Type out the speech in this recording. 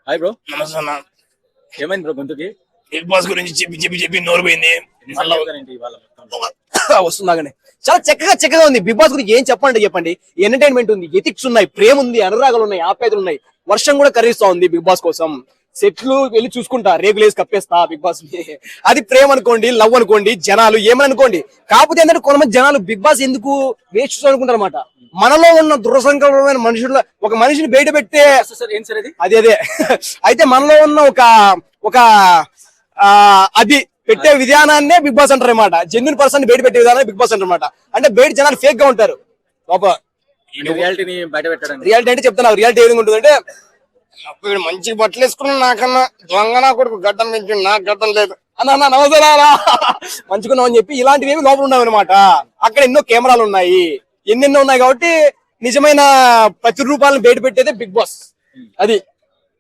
Hi bro. నమస్తే అన్న. ఏమైంది బ్రో గొంతుకి? బిగ్ బాస్ గురించి చెప్పి నోరు పోయింది. వస్తుందాగానే చాలా చక్కగా ఉంది. బిగ్ బాస్ గురించి ఏం చెప్పండి. ఎంటర్టైన్మెంట్ ఉంది, ఎథిక్స్ ఉన్నాయి, ప్రేమ ఉంది, అనురాగాలు ఉన్నాయి, ఆప్యాయతలు ఉన్నాయి. వర్షం కూడా కరిగిస్తా ఉంది బిగ్ బాస్ కోసం. సెట్లు వెళ్ళి చూసుకుంటా, రేగులేసి కప్పేస్తా బిగ్ బాస్. అది ప్రేమ అనుకోండి, లవ్ అనుకోండి, జనాలు ఏమని అనుకోండి. కాకపోతే ఏంటంటే కొంతమంది జనాలు బిగ్ బాస్ ఎందుకు వేస్ట్ అనుకుంటారు అనమాట. మనలో ఉన్న దురసంకల్పమైన మనుషుల ఒక మనిషిని బయట పెట్టే అదే అయితే మనలో ఉన్న ఒక అది పెట్టే విధానాన్నే బిగ్ బాస్ అంటారు అనమాట. జెన్యున్ పర్సన్ బయట పెట్టే విధానాన్ని బిగ్ బాస్ అంటారు అనమాట. అంటే బయట జనాలు ఫేక్ గా ఉంటారు. రియాలిటీ అంటే చెప్తున్నారు. రియాలిటీ ఏ విధంగా ఉంటుందంటే, వీడు మంచి బట్టలు వేసుకున్నా నాకన్నా దొంగ నా కొడుకు గడ్డం పెంచి నాకు గడ్డం లేదు అన్న నమస్కారా మంచుకున్నాం అని చెప్పి ఇలాంటివి ఏమి లోపల ఉన్నావు అనమాట. అక్కడ ఎన్నో కెమెరాలు ఉన్నాయి, ఎన్నెన్నో ఉన్నాయి. కాబట్టి నిజమైన ప్రతిరూపాలను బయట పెట్టేదే బిగ్ బాస్. అది